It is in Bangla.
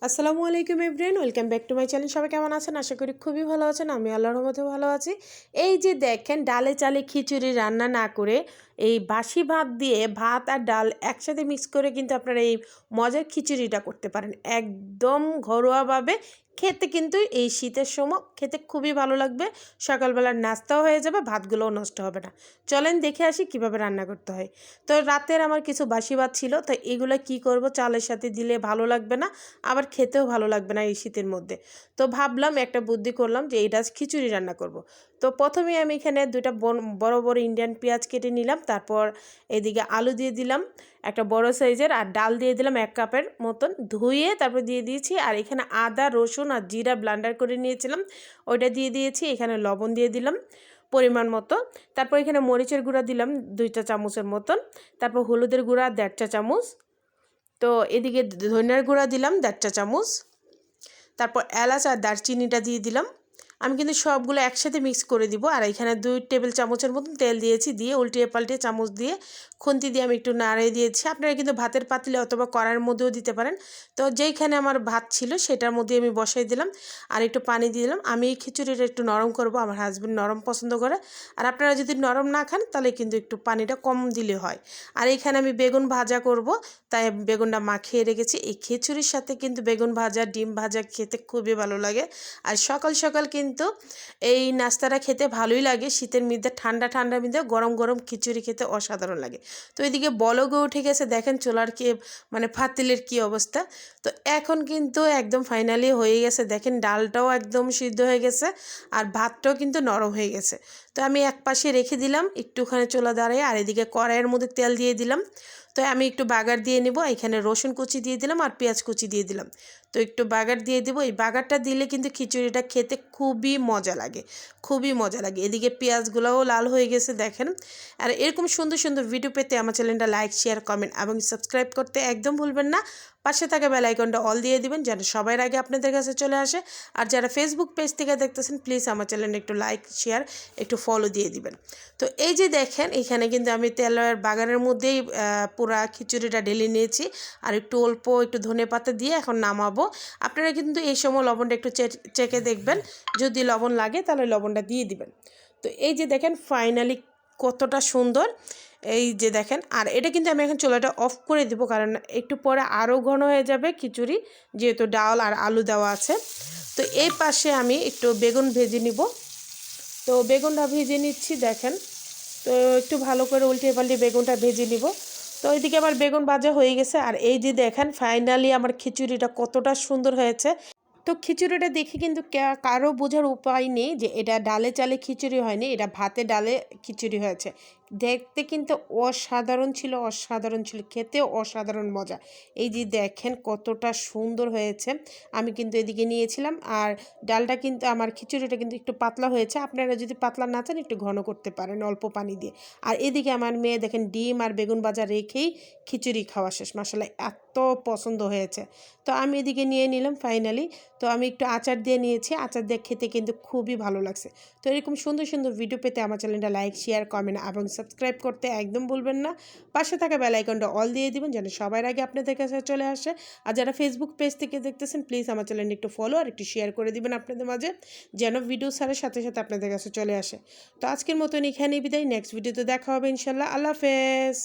আসসালামু আলাইকুম everyone, welcome back to my channel. সবাই কেমন আছেন? আশা করি খুবই ভালো আছেন। আমি আল্লাহর রহমতে ভালো আছি। এই যে দেখেন, ডালে চালে খিচুড়ি রান্না না করে এই বাসি ভাত দিয়ে ভাত আর ডাল একসাথে মিক্স করে কিন্তু আপনারা এই মজার খিচুড়িটা করতে পারেন একদম ঘরোয়াভাবে। খেতে কিন্তু এই শীতের সময় খেতে খুবই ভালো লাগবে। সকালবেলার নাস্তাও হয়ে যাবে, ভাতগুলোও নষ্ট হবে না। চলেন দেখে আসি কিভাবে রান্না করতে হয়। তো রাতের আমার কিছু বাসি ভাত ছিল, তো এগুলো কি করব, চালের সাথে দিলে ভালো লাগবে না, আবার খেতেও ভালো লাগবে না এই শীতের মধ্যে। তো ভাবলাম, একটা বুদ্ধি করলাম যে এইটা খিচুড়ি রান্না করব। তো প্রথমে আমি এখানে দুইটা বড় বড় ইন্ডিয়ান পেঁয়াজ কেটে নিলাম, তারপর এদিকে আলু দিয়ে দিলাম একটা বড় সাইজের, আর ডাল দিয়ে দিলাম 1 কাপের মতন ধুয়ে, তারপর দিয়ে দিয়েছি। আর এখানে আদা রসুন আর জিরা ব্লান্ডার করে নিয়েছিলাম, ওইটা দিয়ে দিয়েছি। এখানে লবণ দিয়ে দিলাম পরিমাণ মতো। তারপর এখানে মরিচের গুঁড়া দিলাম 2 চা চামচের মতন। তারপর হলুদের গুঁড়া 1.5 চা চামচ। তো এদিকে ধনিয়ার গুঁড়া দিলাম 1.5 চা চামচ। তারপর এলাচ আর দারচিনিটা দিয়ে দিলাম। আমি কিন্তু সবগুলো একসাথে মিক্স করে দিব। আর এখানে 2 টেবিল চামচের মতন তেল দিয়েছি, দিয়ে উল্টিয়ে পাল্টিয়ে চামচ দিয়ে খুন্তি দিয়ে আমি একটু নাড়িয়ে দিয়েছি। আপনারা কিন্তু ভাতের পাতিলে অথবা কড়াইয়ের মধ্যেও দিতে পারেন। তো যেইখানে আমার ভাত ছিল সেটার মধ্যে আমি বসাই দিলাম, আর একটু পানি দিয়ে দিলাম। আমি এই খিচুড়িটা একটু নরম করব, আমার হাজব্যান্ড নরম পছন্দ করে। আর আপনারা যদি নরম না খান তাহলে কিন্তু একটু পানিটা কম দিলে হয়। আর এইখানে আমি বেগুন ভাজা করব, তাই বেগুনটা মাখিয়ে রেখেছি। এই খিচুড়ির সাথে কিন্তু বেগুন ভাজা ডিম ভাজা খেতে খুবই ভালো লাগে। আর সকাল সকাল কিন্তু এই নাস্তাটা খেতে ভালোই লাগে। শীতের মধ্যে ঠান্ডা ঠান্ডার মধ্যে গরম গরম খিচুড়ি খেতে অসাধারণ লাগে। তো এদিকে বলকও উঠে গেছে, দেখেন চুলার কি মানে পাতিলের কি অবস্থা। তো এখন কিন্তু একদম ফাইনালি হয়ে গেছে। দেখেন ডালটাও একদম সিদ্ধ হয়ে গেছে, আর ভাতটাও কিন্তু নরম হয়ে গেছে। তো আমি এক পাশে রেখে দিলাম একটুখানি চুলা দাঁড়িয়ে, আর এদিকে কড়াইয়ের মধ্যে তেল দিয়ে দিলাম। তো আমি একটু বাগার দিয়ে নিব। এখানে রসুন কুচি দিয়ে দিলাম আর পেঁয়াজ কুচি দিয়ে দিলাম। তো একটু বাগার দিয়ে দেবো। এই বাগারটা দিলে কিন্তু খিচুড়িটা খেতে খুবই মজা লাগে, খুবই মজা লাগে। এদিকে পেঁয়াজগুলোও লাল হয়ে গেছে দেখেন। আর এরকম সুন্দর সুন্দর ভিডিও পেতে আমার চ্যানেলটা লাইক শেয়ার কমেন্ট এবং সাবস্ক্রাইব করতে একদম ভুলবেন না। পাশে থাকা বেল আইকনটা অল দিয়ে দিবেন যেন সবার আগে আপনাদের কাছে চলে আসে। আর যারা ফেসবুক পেজ থেকে দেখতেছেন প্লিজ আমার চ্যানেলটা একটু লাইক শেয়ার একটু ফলো দিয়ে দিবেন। তো এই যে দেখেন, এখানে কিন্তু আমি তেলের বাগানের মধ্যেই পুরা খিচুড়িটা ঢেলে নিয়েছি। আর একটু অল্প একটু ধনেপাতা দিয়ে এখন নামাবো। আপনারা কিন্তু এই সময় লবণটা একটু চেখে দেখবেন, যদি লবণ লাগে তাহলে লবণটা দিয়ে দিবেন। তো এই যে দেখেন ফাইনালি কতটা সুন্দর, এই যে দেখেন। আর এটা কিন্তু আমি এখন চুলাটা অফ করে দিব, কারণ একটু পরে আরও ঘন হয়ে যাবে খিচুড়ি, যেহেতু ডাল আর আলু দেওয়া আছে। তো এই পাশে আমি একটু বেগুন ভেজে নিব। তো বেগুনটা ভেজে নিচ্ছি দেখেন। তো একটু ভালো করে উল্টে পাল্টে বেগুনটা ভেজে নিব। তো ওইদিকে আমার বেগুন ভাজা হয়ে গেছে। আর এই যে দেখেন ফাইনালি আমার খিচুড়িটা কতটা সুন্দর হয়েছে। তো খিচুড়িটা দেখে কিন্তু কারো বোঝার উপায় নেই যে এটা ডালে চালে খিচুড়ি হয়নি, এটা ভাতে ডালে খিচুড়ি হয়েছে। দেখতে কিন্তু অসাধারণ ছিল, অসাধারণ ছিল, খেতেও অসাধারণ মজা। এই যে দেখেন কতটা সুন্দর হয়েছে। আমি কিন্তু এদিকে নিয়েছিলাম। আর ডালটা কিন্তু আমার খিচুড়িটা কিন্তু একটু পাতলা হয়েছে, আপনারা যদি পাতলা না চান একটু ঘন করতে পারেন অল্প পানি দিয়ে। আর এদিকে আমার মেয়ে দেখেন ডিম আর বেগুন ভাজা রেখেই খিচুড়ি খাওয়া শেষ। মাশাআল্লাহ এত পছন্দ হয়েছে। তো আমি এদিকে নিয়ে নিলাম ফাইনালি। তো আমি একটু আচার দিয়ে নিয়েছি, আচার দিয়ে খেতে কিন্তু খুবই ভালো লাগছে। তো এরকম সুন্দর সুন্দর ভিডিও পেতে আমার চ্যানেলটা লাইক শেয়ার কমেন্ট এবং সাবস্ক্রাইব করতে একদম ভুলবেন না। পাশে থাকা বেল আইকনটা অল দিয়ে দিবেন যেন সবার আগে আপনাদের কাছে চলে আসে। আর যারা ফেসবুক পেজ থেকে দেখতেছেন প্লিজ আমার চ্যানেলটা একটু ফলো আর একটু শেয়ার করে দিবেন আপনাদের মাঝে, যেন ভিডিও ছাড়ার সাথে সাথে আপনাদের কাছে চলে আসে। তো আজকের মতন এখানেই বিদায়, নেক্সট ভিডিওতে দেখা হবে ইনশাল্লাহ। আল্লাহ হাফেজ।